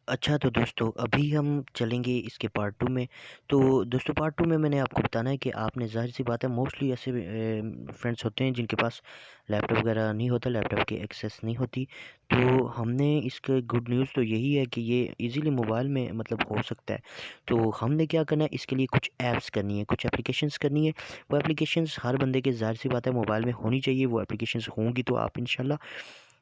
अच्छा तो दोस्तों अभी हम चलेंगे इसके पार्ट 2 में। तो दोस्तों पार्ट 2 में मैंने आपको बताना है कि आपने ज़ाहिर-सी बात है मोस्टली ऐसे फ्रेंड्स होते हैं जिनके पास लैपटॉप वगैरह नहीं होता, लैपटॉप की एक्सेस नहीं होती। तो हमने इसके गुड न्यूज़ तो यही है कि ये ईज़िली मोबाइल में मतलब हो सकता है। तो हमने क्या करना है, इसके लिए कुछ ऐप्स करनी है, कुछ एप्लीकेशंस करनी है। वो एप्लीकेशंस हर बंदे के ज़ाहिर-सी बात है मोबाइल में होनी चाहिए। वो एप्लीकेशंस होंगी तो आप इंशाल्लाह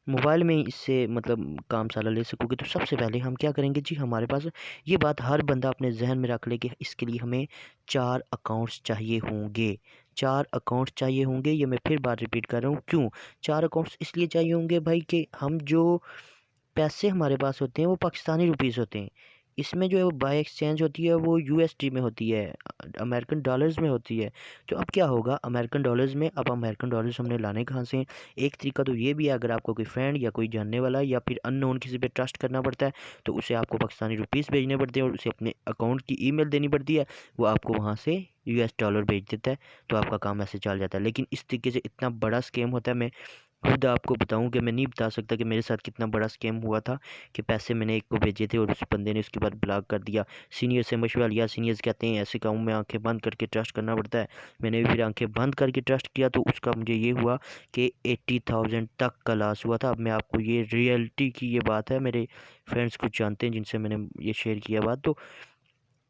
मोबाइल में इससे मतलब काम सारा ले सकोगे। तो सबसे पहले हम क्या करेंगे जी, हमारे पास ये बात हर बंदा अपने जहन में रख ले कि इसके लिए हमें 4 अकाउंट्स चाहिए होंगे। 4 अकाउंट्स चाहिए होंगे, ये मैं फिर बात रिपीट कर रहा हूँ। क्यों 4 अकाउंट्स इसलिए चाहिए होंगे भाई कि हम जो पैसे हमारे पास होते हैं वो पाकिस्तानी रुपीस होते हैं। इसमें जो है वो बाय एक्सचेंज होती है वो यूएसडी में होती है, अमेरिकन डॉलर्स में होती है। तो अब क्या होगा अमेरिकन डॉलर्स में, अब अमेरिकन डॉलर्स हमने लाने कहाँ से हैं? एक तरीका तो ये भी है, अगर आपको कोई फ्रेंड या कोई जानने वाला या फिर अननोन किसी पे ट्रस्ट करना पड़ता है तो उसे आपको पाकिस्तानी रुपीस भेजने पड़ते हैं और उसे अपने अकाउंट की ईमेल देनी पड़ती है। वो आपको वहाँ से यूएस डॉलर भेज देता है। तो आपका काम ऐसे चल जाता है। लेकिन इस तरीके से इतना बड़ा स्कैम होता है, मैं खुद आपको बताऊं कि मैं नहीं बता सकता कि मेरे साथ कितना बड़ा स्कैम हुआ था। कि पैसे मैंने एक को भेजे थे और उस बंदे ने उसके बाद ब्लॉक कर दिया। सीनियर से मशवरा लिया, सीनियर्स कहते हैं ऐसे काम में आंखें बंद करके ट्रस्ट करना पड़ता है। मैंने भी फिर आंखें बंद करके ट्रस्ट किया तो उसका मुझे ये हुआ कि 80,000 तक का लॉस हुआ था। अब मैं आपको ये रियलिटी की ये बात है, मेरे फ्रेंड्स कुछ जानते हैं जिनसे मैंने ये शेयर किया बात। तो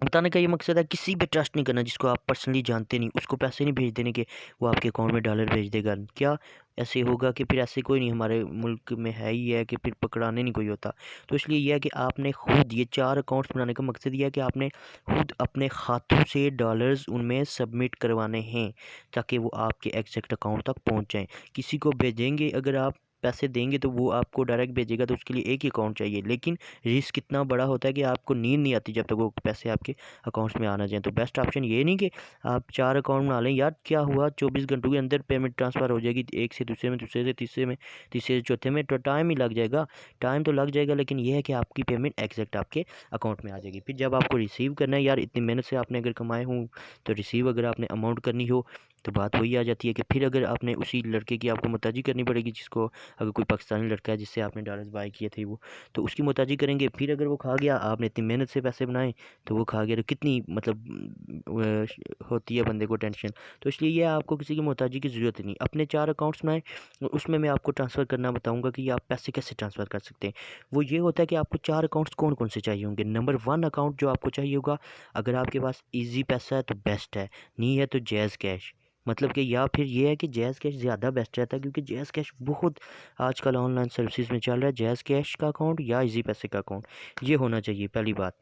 बताने का ये मकसद है किसी पे ट्रस्ट नहीं करना जिसको आप पर्सनली जानते नहीं, उसको पैसे नहीं भेज देने के वो आपके अकाउंट में डॉलर भेज देगा। क्या ऐसे होगा कि फिर ऐसे कोई नहीं हमारे मुल्क में है ही है कि फिर पकड़ाने नहीं कोई होता। तो इसलिए यह है कि आपने खुद ये 4 अकाउंट्स बनाने का मकसद ये है कि आपने खुद अपने खातों से डॉलर्स उनमें सबमिट करवाने हैं ताकि वो आपके एग्जैक्ट अकाउंट तक पहुंच जाएं। किसी को भेजेंगे अगर आप पैसे देंगे तो वो आपको डायरेक्ट भेजेगा, तो उसके लिए एक ही अकाउंट चाहिए। लेकिन रिस्क इतना बड़ा होता है कि आपको नींद नहीं आती जब तक वो पैसे आपके अकाउंट्स में आना चाहिए। तो बेस्ट ऑप्शन ये नहीं कि आप 4 अकाउंट बना लें। यार क्या हुआ 24 घंटों के अंदर पेमेंट ट्रांसफ़र हो जाएगी, एक से दूसरे में, दूसरे से तीसरे में, तीसरे से चौथे में। तो टाइम ही लग जाएगा, टाइम तो लग जाएगा, लेकिन ये है कि आपकी पेमेंट एग्जैक्ट आपके अकाउंट में आ जाएगी। फिर जब आपको रिसीव करना है, यार इतनी मेहनत से आपने अगर कमाए हों तो रिसीव अगर आपने अमाउंट करनी हो तो बात वही आ जाती है कि फिर अगर आपने उसी लड़के की आपको मुताजी करनी पड़ेगी, जिसको अगर कोई पाकिस्तानी लड़का है जिससे आपने डॉलर्स बाय किए थे वो, तो उसकी मुताजी करेंगे। फिर अगर वो खा गया, आपने इतनी मेहनत से पैसे बनाए तो वो खा गया, तो कितनी मतलब होती है बंदे को टेंशन। तो इसलिए ये आपको किसी की मोहताजी की ज़रूरत नहीं। अपने 4 अकाउंट्स बनाएं और उसमें मैं आपको ट्रांसफ़र करना बताऊंगा कि आप पैसे कैसे ट्रांसफ़र कर सकते हैं। वो ये होता है कि आपको 4 अकाउंट्स कौन कौन से चाहिए होंगे। नंबर 1 अकाउंट जो आपको चाहिए होगा, अगर आपके पास ईजी पैसा है तो बेस्ट है, नहीं है तो जैज़ कैश। मतलब कि या फिर ये है कि जैज़ कैश ज़्यादा बेस्ट रहता है, क्योंकि जैज़ कैश बहुत आजकल ऑनलाइन सर्विसेज में चल रहा है। जैज़ कैश का अकाउंट या इजी पैसे का अकाउंट ये होना चाहिए। पहली बात,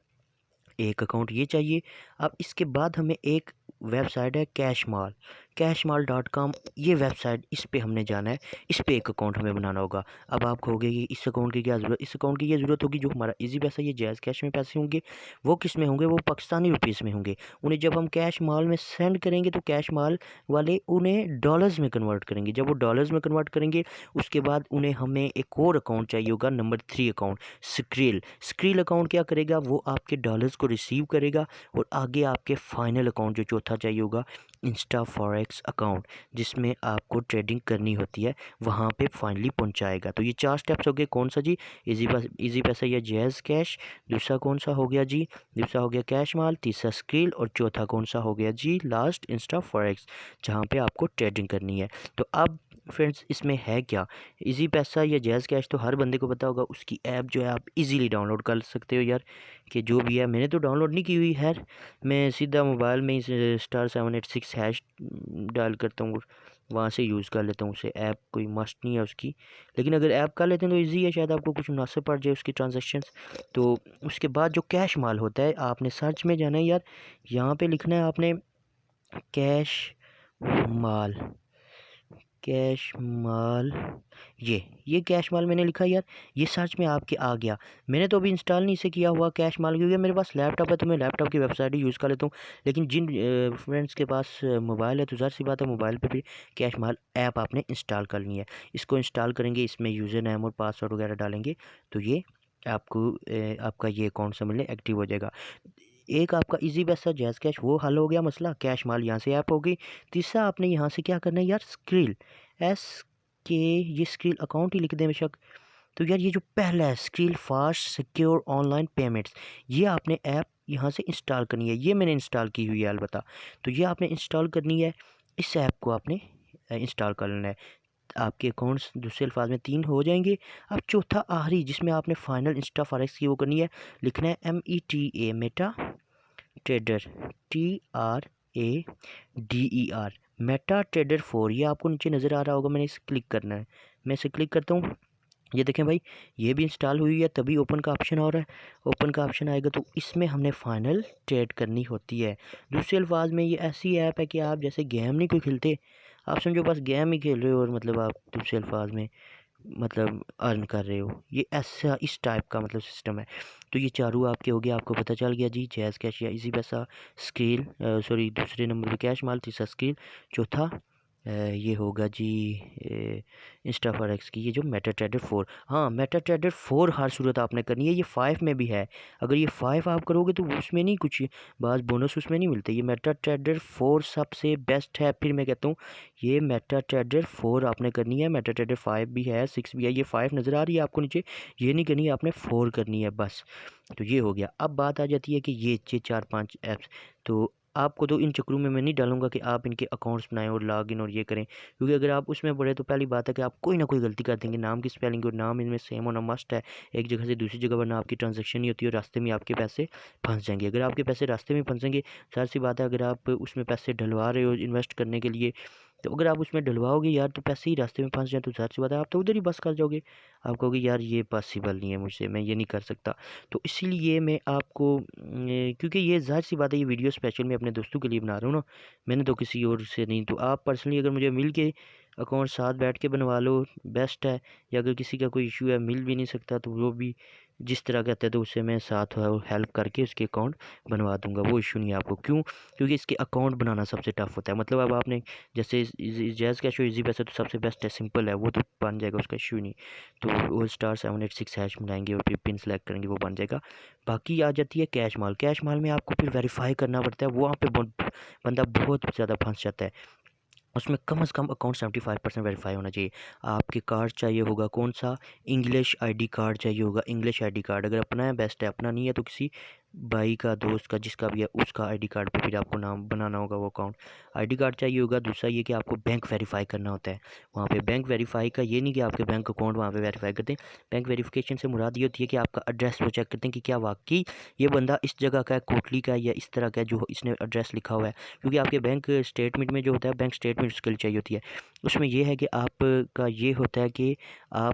एक अकाउंट ये चाहिए। अब इसके बाद हमें एक वेबसाइट है कैशमाल.com, ये वेबसाइट, इस पे हमने जाना है, इस पे एक अकाउंट हमें बनाना होगा। अब आप कहोगे कि इस अकाउंट की क्या ज़रूरत, इस अकाउंट की ये ज़रूरत होगी जो हमारा इजी पैसा, ये जायज़ कैश में पैसे होंगे वो किस में होंगे, वो पाकिस्तानी रुपीस में होंगे। उन्हें जब हम कैश माल में सेंड करेंगे तो कैश माल वाले उन्हें डॉलर्स में कन्वर्ट करेंगे। जब वो डॉलर्स में कन्वर्ट करेंगे उसके बाद उन्हें हमें एक और अकाउंट चाहिए होगा, नंबर 3 अकाउंट, स्क्रील अकाउंट क्या करेगा, वो आपके डॉलर्स को रिसीव करेगा और आगे आपके फाइनल अकाउंट जो चौथा चाहिए होगा, इंस्टा फॉरेक्स अकाउंट, जिसमें आपको ट्रेडिंग करनी होती है, वहाँ पे फाइनली पहुँचाएगा। तो ये 4 स्टेप्स हो गए। कौन सा जी, इजी पैसा या जैज़ कैश। दूसरा कौन सा हो गया जी, दूसरा हो गया कैश माल, तीसरा स्क्रील और चौथा कौन सा हो गया जी, लास्ट इंस्टा फॉरेक्स, जहाँ पे आपको ट्रेडिंग करनी है। तो अब फ्रेंड्स इसमें है क्या, इजी पैसा या जैज़ कैश तो हर बंदे को पता होगा। उसकी ऐप जो है आप इजीली डाउनलोड कर सकते हो यार, कि जो भी है, मैंने तो डाउनलोड नहीं की हुई है। मैं सीधा मोबाइल में ही *786# डायल करता हूँ, वहाँ से यूज़ कर लेता हूँ उसे। ऐप कोई मस्ट नहीं है उसकी, लेकिन अगर ऐप कर लेते हैं तो ईज़ी है, शायद आपको कुछ मुनासिब पड़ जाए उसकी ट्रांजेक्शन्स। तो उसके बाद जो कैश माल होता है, आपने सर्च में जाना है यार, यहाँ पे लिखना है आपने कैश माल, कैश माल, ये कैश माल मैंने लिखा यार, ये सर्च में आपके आ गया। मैंने तो अभी इंस्टॉल नहीं से किया हुआ कैश माल, क्योंकि मेरे पास लैपटॉप है तो मैं लैपटॉप की वेबसाइट ही यूज़ कर लेता हूँ। लेकिन जिन फ्रेंड्स के पास मोबाइल है तो ज़ाहिर सी बात है मोबाइल पे भी कैश माल ऐप आपने इंस्टॉल करनी है। इसको इंस्टॉल करेंगे, इसमें यूज़र नेम और पासवर्ड वगैरह डालेंगे तो ये आपको आपका ये अकाउंट समझ लें एक्टिव हो जाएगा। एक आपका इजी पैसा जैज़ कैश वो हल हो गया मसला, कैश माल यहाँ से ऐप हो गई। तीसरा आपने यहाँ से क्या करना है यार, स्क्रिल, एस के, ये स्क्रिल अकाउंट ही लिख दें बेशक, तो यार ये जो पहला है skill fast secure online payments, ये आपने ऐप यहाँ से इंस्टॉल करनी है। ये मैंने इंस्टॉल की हुई है अलबत्ता। तो ये आपने इंस्टॉल करनी है, इस ऐप को आपने इंस्टॉल कर लेना है। आपके अकाउंट्स दूसरे अल्फाज में 3 हो जाएंगे। अब चौथा आखिरी जिसमें आपने फाइनल इंस्टा फॉरेक्स की वो करनी है, लिखना है META Meta trader TRADER Meta trader 4। ये आपको नीचे नज़र आ रहा होगा, मैंने इसे क्लिक करना है। मैं इसे क्लिक करता हूँ, ये देखें भाई ये भी इंस्टॉल हुई है। तभी ओपन का ऑप्शन आ रहा है, ओपन का ऑप्शन आएगा तो इसमें हमने फ़ाइनल ट्रेड करनी होती है। दूसरे अल्फाज में ये ऐसी ऐप है कि आप जैसे गेम नहीं कोई खेलते, आप समझो बस गेम ही खेल रहे हो और मतलब आप दूसरे अल्फाज में मतलब अर्न कर रहे हो। ये ऐसा इस टाइप का मतलब सिस्टम है। तो ये चारों आपके हो गया, आपको पता चल गया जी। जैज़ कैश या इजी पैसा, स्केल सॉरी दूसरे नंबर पे कैश माल, तीसरा स्केल, चौथा ये होगा जी इंस्टा फॉरेक्स की ये जो मेटा ट्रेडर 4। हाँ मेटा ट्रेडर 4 हर सूरत आपने करनी है। ये 5 में भी है, अगर ये 5 आप करोगे तो उसमें नहीं कुछ बाज बोनस उसमें नहीं मिलते। ये मेटा ट्रेडर 4 सबसे बेस्ट है। फिर मैं कहता हूँ ये मेटा ट्रेडर 4 आपने करनी है। मेटा ट्रेडर 5 भी है, 6 भी है। ये 5 नज़र आ रही है आपको नीचे, ये नहीं करनी है आपने, 4 करनी है बस। तो ये हो गया। अब बात आ जाती है कि ये 4-5 ऐप्स, तो आपको तो इन चक्करों में मैं नहीं डालूंगा कि आप इनके अकाउंट्स बनाएं और लॉग इन और ये करें, क्योंकि अगर आप उसमें पढ़े तो पहली बात है कि आप कोई ना कोई गलती कर देंगे। नाम की स्पेलिंग और नाम इनमें सेम होना मस्ट है, एक जगह से दूसरी जगह, वरना आपकी ट्रांजैक्शन नहीं होती और रास्ते में आपके पैसे फंस जाएंगे। अगर आपके पैसे रास्ते में फंसेंगे, जाहिर सी बात है अगर आप उसमें पैसे डलवा रहे हो इन्वेस्ट करने के लिए, तो अगर आप उसमें डलवाओगे यार तो पैसे ही रास्ते में फंस जाए तो जाहिर सी बात है आप तो उधर ही बस कर जाओगे। आप कहोगे यार ये पॉसिबल नहीं है मुझसे, मैं ये नहीं कर सकता। तो इसीलिए मैं आपको क्योंकि ये ज़ाहिर सी बात है ये वीडियो स्पेशल मैं अपने दोस्तों के लिए बना रहा हूँ ना, मैंने तो किसी और से नहीं। तो आप पर्सनली अगर मुझे मिल के अकाउंट साथ बैठ के बनवा लो बेस्ट है, या अगर किसी का कोई इशू है मिल भी नहीं सकता तो वो भी जिस तरह कहते हैं तो उससे मैं साथ हेल्प करके उसके अकाउंट बनवा दूंगा, वो इशू नहीं है आपको। क्यों? क्योंकि इसके अकाउंट बनाना सबसे टफ होता है। मतलब अब आपने जैसे जैज़ कैश और इजी पैसा तो सबसे बेस्ट है, सिंपल है, वो तो बन जाएगा, उसका इशू नहीं। तो वो *786# मिलाएंगे और फिर पिन सेलेक्ट करेंगे, वो बन जाएगा। बाकी आ जाती है कैश माल। कैश माल में आपको फिर वेरीफाई करना पड़ता है, वहाँ पे बंदा बहुत ज़्यादा फंस जाता है। उसमें कम से कम अकाउंट 75% वेरीफाई होना चाहिए। आपके कार्ड चाहिए होगा कौन सा, इंग्लिश आईडी कार्ड चाहिए होगा, इंग्लिश आईडी कार्ड। अगर अपना है बेस्ट है, अपना नहीं है तो किसी भाई का, दोस्त का, जिसका भी है उसका आईडी कार्ड पे फिर आपको नाम बनाना होगा वो अकाउंट। आईडी कार्ड चाहिए होगा। दूसरा ये कि आपको बैंक वेरीफाई करना होता है वहाँ पे। बैंक वेरीफाई का ये नहीं कि आपके बैंक अकाउंट वहाँ पे वेरीफाई करते हैं। बैंक वेरिफिकेशन से मुराद ये होती है कि आपका एड्रेस वो चेक करते हैं कि क्या वाकई ये बंदा इस जगह का है, कोटली का है या इस तरह का है जो इसने एड्रेस लिखा हुआ है। क्योंकि आपके बैंक स्टेटमेंट में जो होता है, बैंक स्टेटमेंट स्किल चाहिए होती है, उसमें ये है कि आपका ये होता है कि आप